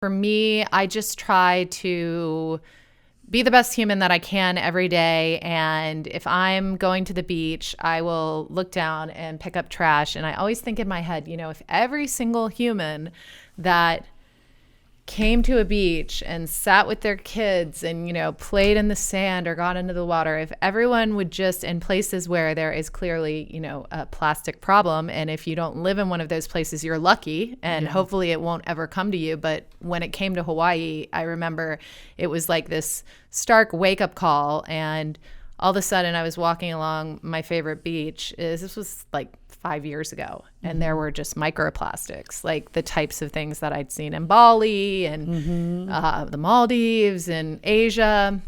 For me, I just try to be the best human that I can every day. And if I'm going to the beach, I will look down and pick up trash. And I always think in my head, if every single human that came to a beach and sat with their kids and, played in the sand or got into the water, if everyone would just, in places where there is clearly, a plastic problem, and if you don't live in one of those places, you're lucky, and hopefully it won't ever come to you. But when it came to Hawaii, I remember it was like this stark wake-up call, and all of a sudden I was walking along my favorite beach. This was like 5 years ago, and there were just microplastics, like the types of things that I'd seen in Bali and the Maldives and Asia.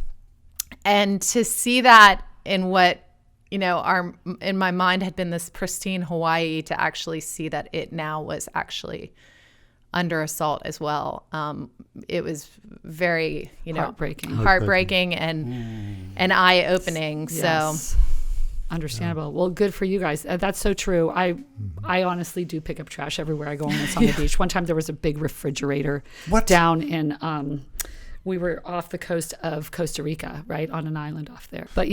And to see that in what, in my mind had been this pristine Hawaii, to actually see that it now was actually under assault as well. It was very, heartbreaking and eye-opening. Yes. So understandable. Well, good for you guys. That's so true. I honestly do pick up trash everywhere I go when it's on the beach. One time there was a big refrigerator down in we were off the coast of Costa Rica, right, on an island off there. But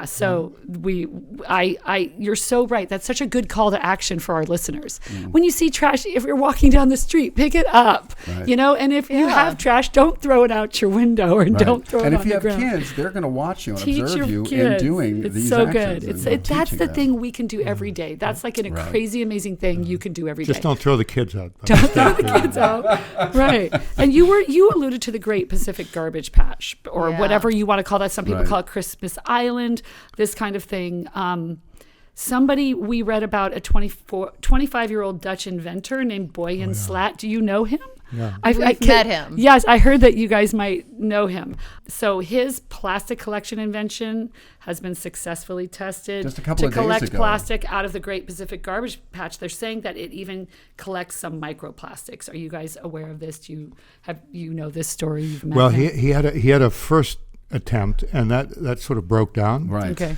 so you're so right. That's such a good call to action for our listeners. When you see trash, if you're walking down the street, pick it up. Right. And if you have trash, don't throw it out your window or don't throw it on the ground. And if you have kids, they're going to watch you and observe you in doing these so actions. Good. That's the thing we can do every day. That's like a crazy, amazing thing you can do every day. Just don't throw the kids out. Don't throw the kids out. Right. And you alluded to the Great Pacific Garbage Patch, or whatever you want to call that. Some people call it Christmas Island, this kind of thing. Somebody we read about, a 25-year-old Dutch inventor named Boyan Slat. Do you know him? Yeah. I've met him. Yes, I heard that you guys might know him. So his plastic collection invention has been successfully tested just a couple of days collect ago. Plastic out of the Great Pacific Garbage Patch. They're saying that it even collects some microplastics. Are you guys aware of this? Do you know this story? You've met Well, him? he had a first attempt, and that sort of broke down. Right. Okay.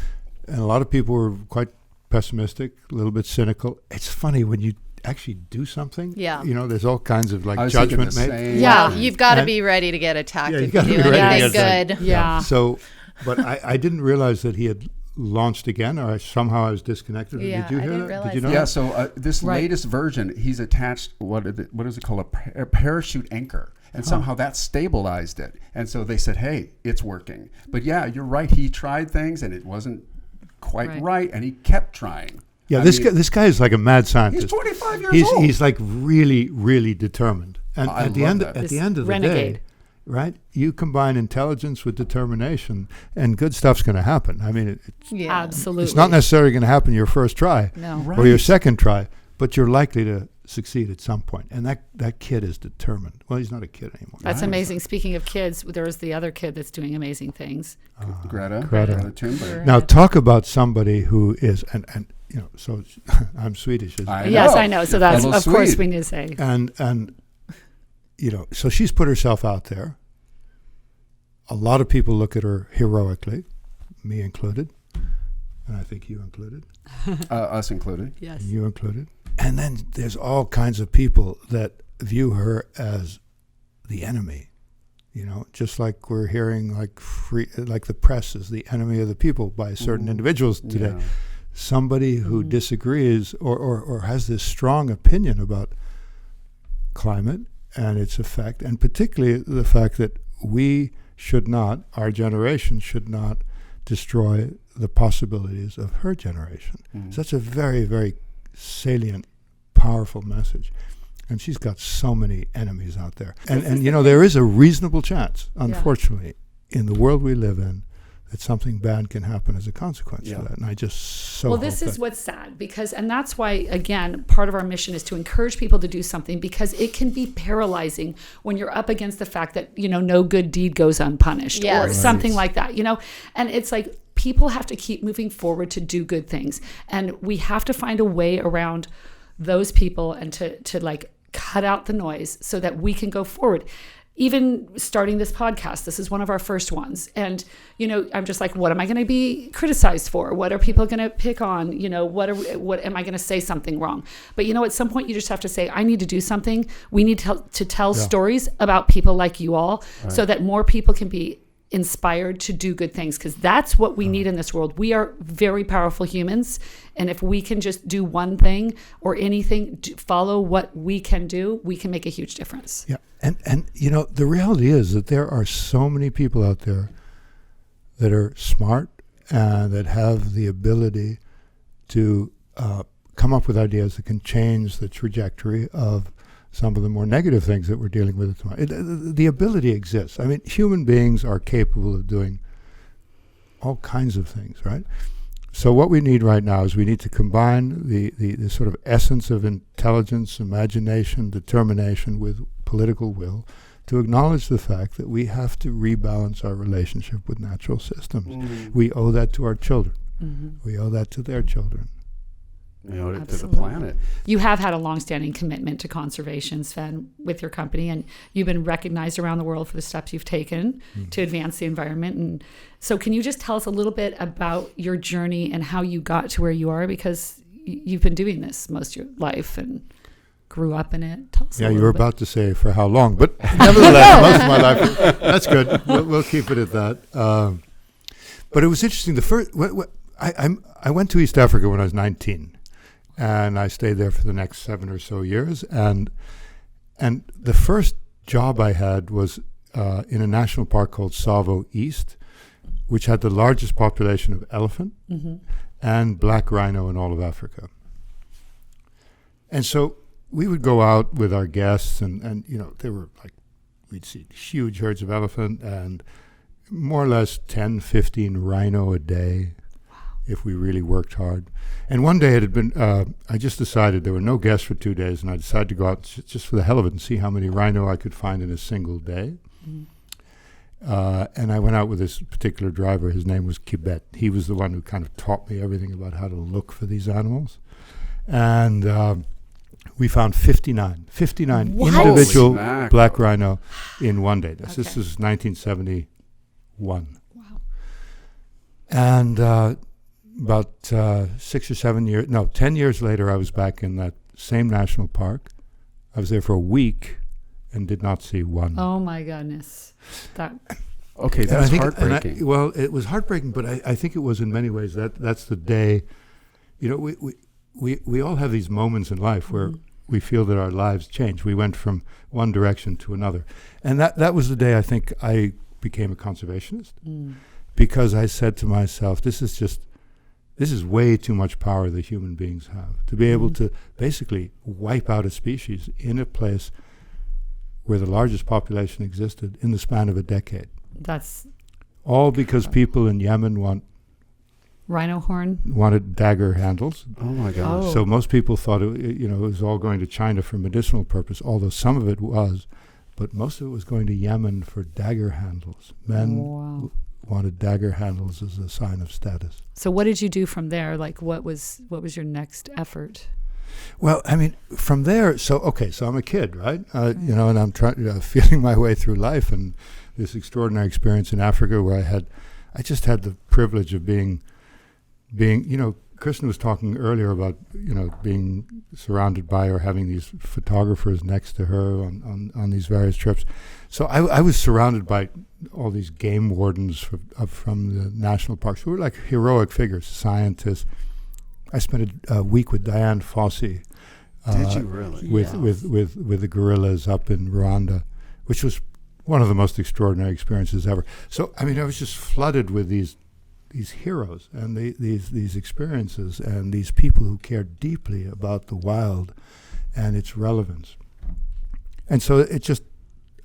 And a lot of people were quite pessimistic, a little bit cynical. It's funny when you actually do something. Yeah. There's all kinds of judgment made. Yeah, you've got to be ready to get attacked if you do anything good. Yeah. So, but I didn't realize that he had launched again, or somehow I was disconnected. Yeah, Did you hear I didn't that? realize Did you know Yeah, that? so this latest version, he's attached, what is it called, a parachute anchor. And somehow that stabilized it. And so they said, hey, it's working. But yeah, you're right. He tried things and it wasn't quite right, and he kept trying. Yeah, this guy is like a mad scientist. He's 25 years old. He's like really, really determined. And at the end of the renegade. day, right? You combine intelligence with determination, and good stuff's going to happen. I mean, Absolutely. it's not necessarily going to happen your first try or your second try, but you're likely to succeed at some point. And that kid is determined. Well, he's not a kid anymore. That's amazing. Speaking of kids, there was the other kid that's doing amazing things. Greta Thunberg. Now talk about somebody who is and so I'm Swedish. Yes, I know. So that's of course we need to say. And so she's put herself out there. A lot of people look at her heroically, me included, and I think you included. Us included. Yes. You included. And then there's all kinds of people that view her as the enemy, just like we're hearing like the press is the enemy of the people by certain individuals today. Yeah. Somebody who disagrees or has this strong opinion about climate and its effect, and particularly the fact that our generation should not destroy the possibilities of her generation. So that's a very, very salient, powerful message. And she's got so many enemies out there. And there is a reasonable chance, unfortunately, in the world we live in, that something bad can happen as a consequence of that. And I just this is what's sad, and that's why, again, part of our mission is to encourage people to do something, because it can be paralyzing when you're up against the fact that, no good deed goes unpunished or something like that, and it's like, people have to keep moving forward to do good things. And we have to find a way around those people and to like cut out the noise so that we can go forward. even starting this podcast, this is one of our first ones. And, I'm just like, what am I going to be criticized for? What are people going to pick on? What am I going to say something wrong? But, at some point you just have to say, I need to do something. We need to tell stories about people like you all so that more people can be inspired to do good things, because that's what we need in this world. We are very powerful humans, and if we can just do one thing or anything, follow what we can do, we can make a huge difference. Yeah, and the reality is that there are so many people out there that are smart and that have the ability to come up with ideas that can change the trajectory of some of the more negative things that we're dealing with at the moment. The ability exists. I mean, human beings are capable of doing all kinds of things, right? So what we need right now is we need to combine the sort of essence of intelligence, imagination, determination with political will to acknowledge the fact that we have to rebalance our relationship with natural systems. Mm-hmm. We owe that to our children. Mm-hmm. We owe that to their children. To the planet. You have had a longstanding commitment to conservation, Sven, with your company, and you've been recognized around the world for the steps you've taken to advance the environment. And so can you just tell us a little bit about your journey and how you got to where you are? Because you've been doing this most of your life and grew up in it. Tell us a little you were bit. about to say for how long, but nevertheless, most of my life. That's good. We'll keep it at that. But it was interesting. The first, I went to East Africa when I was 19. And I stayed there for the next 7 or so years. And the first job I had was in a national park called Tsavo East, which had the largest population of elephant and black rhino in all of Africa. And so we would go out with our guests, and they were like, we'd see huge herds of elephant and more or less 10, 15 rhino a day. If we really worked hard. And one day it had been, I just decided there were no guests for 2 days, and I decided to go out just for the hell of it and see how many rhino I could find in a single day. And I went out with this particular driver. His name was Kibet. He was the one who kind of taught me everything about how to look for these animals. And we found 59 individual black rhino in one day. This is 1971. Wow. And about 10 years later, I was back in that same national park. I was there for a week and did not see one. Oh my goodness. Okay, that's heartbreaking. It was heartbreaking, but I think it was in many ways that's the day. We all have these moments in life where we feel that our lives change. We went from one direction to another. And that was the day I think I became a conservationist because I said to myself, this is way too much power that human beings have to be able to basically wipe out a species in a place where the largest population existed in the span of a decade. That's all because people in Yemen wanted dagger handles. Oh my God! So most people thought it was all going to China for medicinal purpose, although some of it was, but most of it was going to Yemen for dagger handles. Men wanted dagger handles as a sign of status. So what did you do from there? Like what was your next effort? Well, I mean, from there, so I'm a kid, right? And I'm trying, feeling my way through life, and this extraordinary experience in Africa where I just had the privilege of being, Kristen was talking earlier about, being surrounded by or having these photographers next to her on these various trips. So I was surrounded by all these game wardens from the national parks who were like heroic figures, scientists. I spent a week with Diane Fossey. Did you really? With the gorillas up in Rwanda, which was one of the most extraordinary experiences ever. So, I mean, I was just flooded with these heroes and these experiences and these people who cared deeply about the wild and its relevance. And so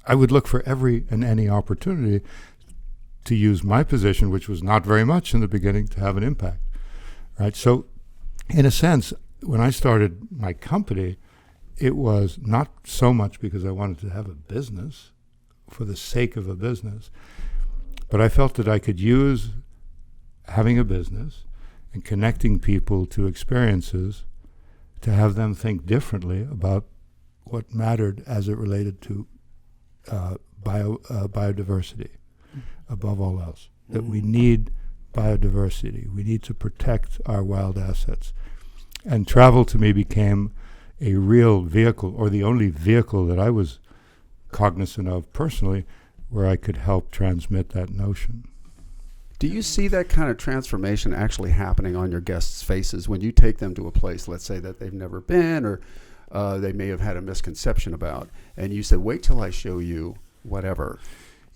I would look for every and any opportunity to use my position, which was not very much in the beginning, to have an impact, right? So in a sense, when I started my company, it was not so much because I wanted to have a business for the sake of a business, but I felt that I could use having a business and connecting people to experiences to have them think differently about what mattered as it related to biodiversity above all else. That we need biodiversity. We need to protect our wild assets. And travel to me became a real vehicle, or the only vehicle that I was cognizant of personally, where I could help transmit that notion. Do you see that kind of transformation actually happening on your guests' faces when you take them to a place, let's say, that they've never been, or they may have had a misconception about, and you said, wait till I show you whatever?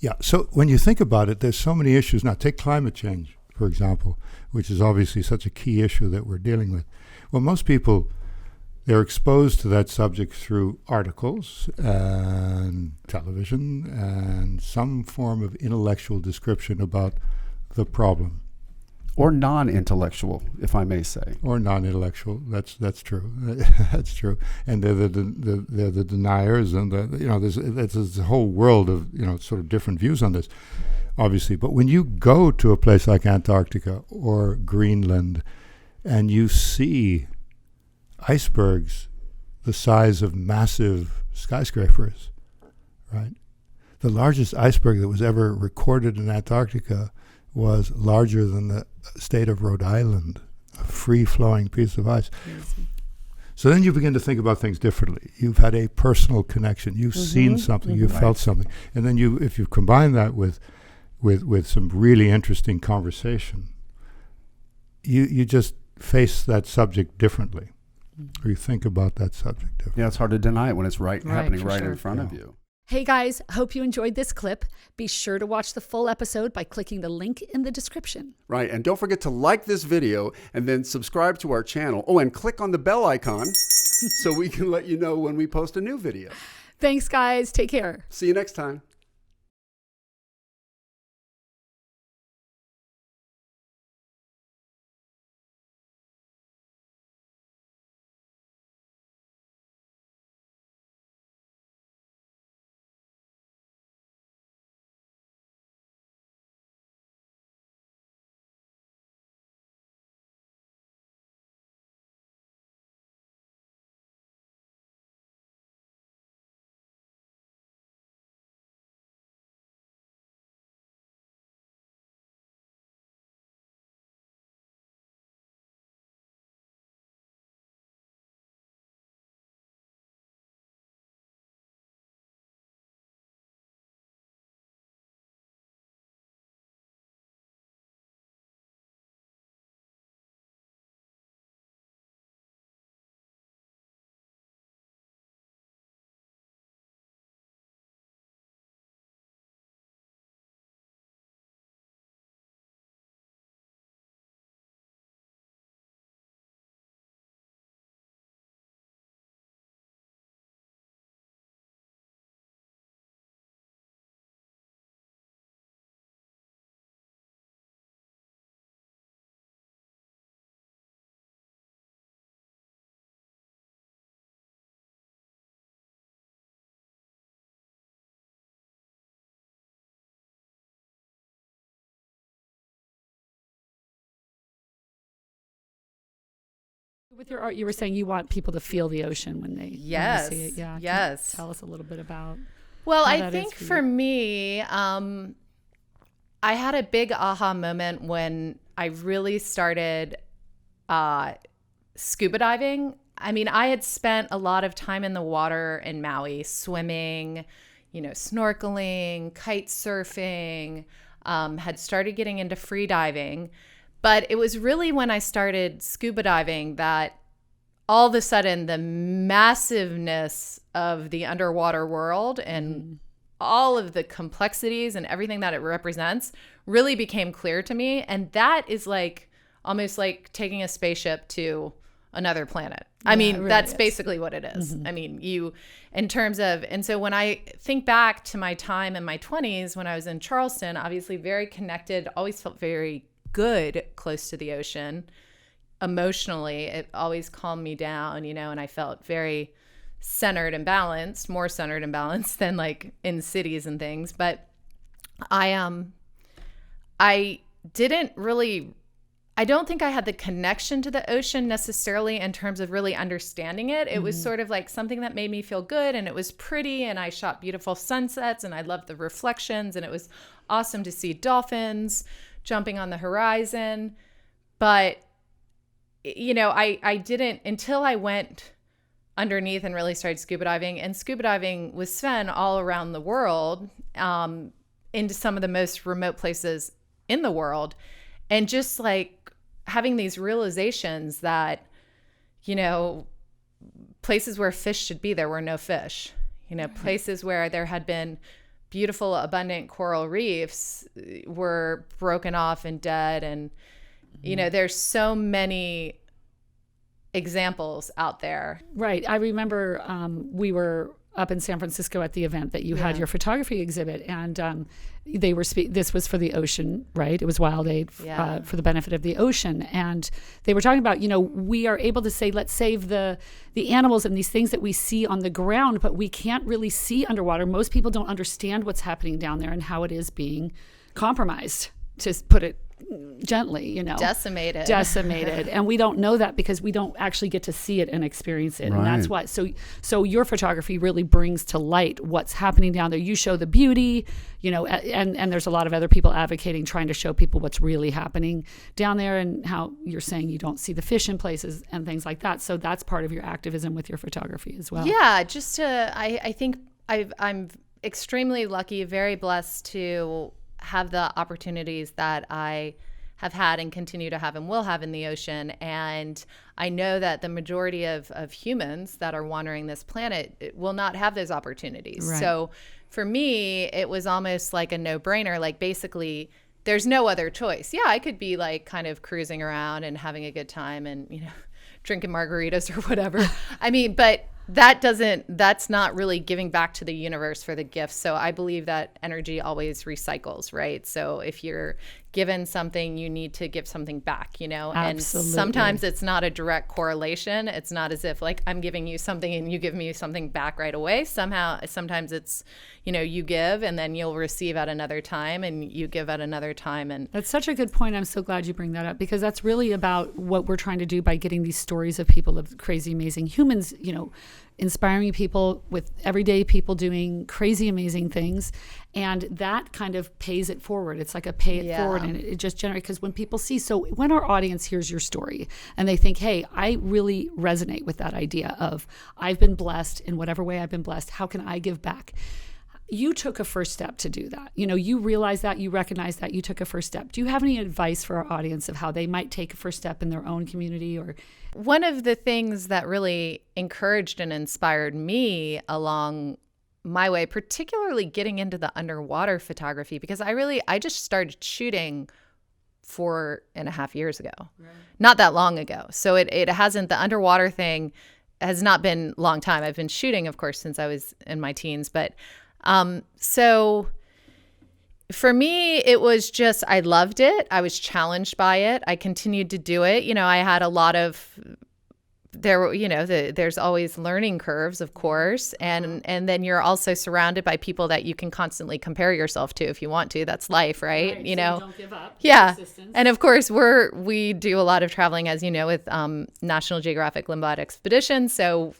Yeah, so when you think about it, there's so many issues. Now, take climate change, for example, which is obviously such a key issue that we're dealing with. Well, most people, they're exposed to that subject through articles and television and some form of intellectual description about the problem. Or non-intellectual, if I may say. Or non-intellectual. That's true. That's true. And they're the deniers, and there's a whole world of sort of different views on this, obviously. But when you go to a place like Antarctica or Greenland, and you see icebergs the size of massive skyscrapers, right? The largest iceberg that was ever recorded in Antarctica was larger than the state of Rhode Island, a free-flowing piece of ice. So then you begin to think about things differently. You've had a personal connection. You've seen something. You've felt something. And then if you combine that with some really interesting conversation, you just face that subject differently, or you think about that subject differently. Yeah, it's hard to deny it when it's happening right in front of you. Hey guys, hope you enjoyed this clip. Be sure to watch the full episode by clicking the link in the description. Right, and don't forget to like this video and then subscribe to our channel. Oh, and click on the bell icon so we can let you know when we post a new video. Thanks guys, take care. See you next time. With your art, you were saying you want people to feel the ocean when they see it. Yeah. Yes. Tell us a little bit about. Well, I think for me, I had a big aha moment when I really started scuba diving. I mean, I had spent a lot of time in the water in Maui, swimming, snorkeling, kite surfing, had started getting into free diving. But it was really when I started scuba diving that all of a sudden the massiveness of the underwater world and all of the complexities and everything that it represents really became clear to me. And that is like almost like taking a spaceship to another planet. I mean, really that's basically what it is. I mean, and so when I think back to my time in my 20s when I was in Charleston, obviously very connected, always felt very good close to the ocean. Emotionally, it always calmed me down, and I felt very centered and balanced, more centered and balanced than like in cities and things. But I didn't really I don't think I had the connection to the ocean necessarily in terms of really understanding it. It was sort of like something that made me feel good, and it was pretty, and I shot beautiful sunsets, and I loved the reflections, and it was awesome to see dolphins jumping on the horizon. But, you know, I didn't, until I went underneath and really started scuba diving, and scuba diving with Sven all around the world, into some of the most remote places in the world, and just like having these realizations that, you know, places where fish should be, there were no fish. You know, places where there had been beautiful, abundant coral reefs were broken off and dead. And, you know, there's so many examples out there. Right. I remember we were up in San Francisco at the event that you had your photography exhibit, and they were this was for the ocean, right? It was Wild Aid for the benefit of the ocean, and they were talking about, you know, we are able to say, let's save the animals and these things that we see on the ground, but we can't really see underwater. Most people don't understand what's happening down there and how it is being compromised, to put it gently, you know, decimated. And we don't know that because we don't actually get to see it and experience it. Right. And that's why, so your photography really brings to light what's happening down there. You show the beauty, you know, and there's a lot of other people advocating, trying to show people what's really happening down there, and how you're saying you don't see the fish in places and things like that. So that's part of your activism with your photography as well. Yeah. Just to, I think I'm extremely lucky, very blessed to have the opportunities that I have had and continue to have and will have in the ocean. And I know that the majority of humans that are wandering this planet will not have those opportunities. Right. So for me, it was almost like a no-brainer. Like, basically, there's no other choice. Yeah, I could be like kind of cruising around and having a good time and, you know, drinking margaritas or whatever. I mean, but that's not really giving back to the universe for the gifts. So I believe that energy always recycles, right? So if you're given something, you need to give something back, you know? Absolutely. And sometimes it's not a direct correlation. It's not as if like I'm giving you something and you give me something back right away. Sometimes it's, you know, you give and then you'll receive at another time, and you give at another time. And that's such a good point. I'm so glad you bring that up, because that's really about what we're trying to do by getting these stories of people, of crazy, amazing humans, you know, inspiring people, with everyday people doing crazy, amazing things. And that kind of pays it forward. It's like a pay it forward, and it just generates, because when people see, so when our audience hears your story and they think, hey, I really resonate with that idea of, I've been blessed in whatever way I've been blessed, how can I give back? You took a first step to do that. You know, you realize that, you recognize that, you took a first step. Do you have any advice for our audience of how they might take a first step in their own community? Or one of the things that really encouraged and inspired me along my way, particularly getting into the underwater photography, because I just started shooting 4.5 years ago, right. Not that long ago. So it hasn't, the underwater thing has not been a long time. I've been shooting, of course, since I was in my teens, but so for me, it was just, I loved it. I was challenged by it. I continued to do it. You know, I had a lot of, there's always learning curves, of course. And then you're also surrounded by people that you can constantly compare yourself to if you want to. That's life, right? You know, don't give up. Yeah. And of course, we do a lot of traveling, as you know, with National Geographic Limbat Expedition. So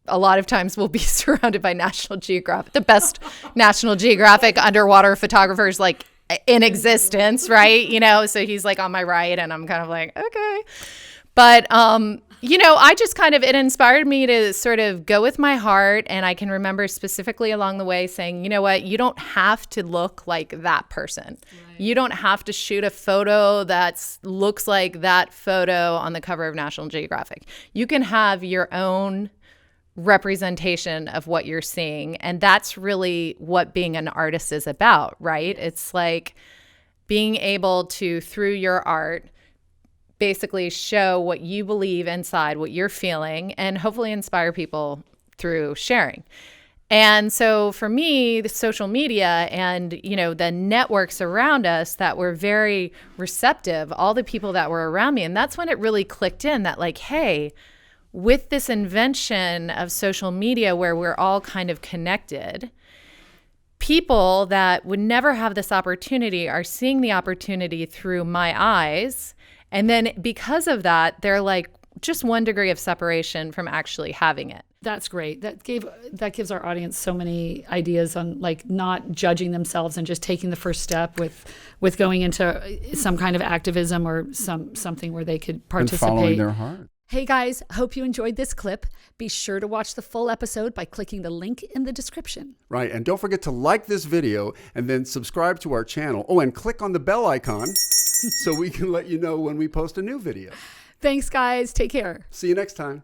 a lot of times we'll be surrounded by National Geographic, the best National Geographic underwater photographers like in existence, right? You know, so he's like on my right and I'm kind of like, okay. But, you know, I just kind of, it inspired me to sort of go with my heart. And I can remember specifically along the way saying, you know what, you don't have to look like that person. Right. You don't have to shoot a photo that looks like that photo on the cover of National Geographic. You can have your own representation of what you're seeing. And that's really what being an artist is about, right? It's like being able to, through your art, basically show what you believe inside, what you're feeling, and hopefully inspire people through sharing. And so for me, the social media and, you know, the networks around us that were very receptive, all the people that were around me, and that's when it really clicked in that like, hey, with this invention of social media where we're all kind of connected, people that would never have this opportunity are seeing the opportunity through my eyes And then because of that, they're like just 1 degree of separation from actually having it. That's great. That gives our audience so many ideas on like not judging themselves and just taking the first step with going into some kind of activism or something where they could participate. And following their heart. Hey guys, hope you enjoyed this clip. Be sure to watch the full episode by clicking the link in the description. Right, and don't forget to like this video and then subscribe to our channel. Oh, and click on the bell icon so we can let you know when we post a new video. Thanks guys. Take care. See you next time.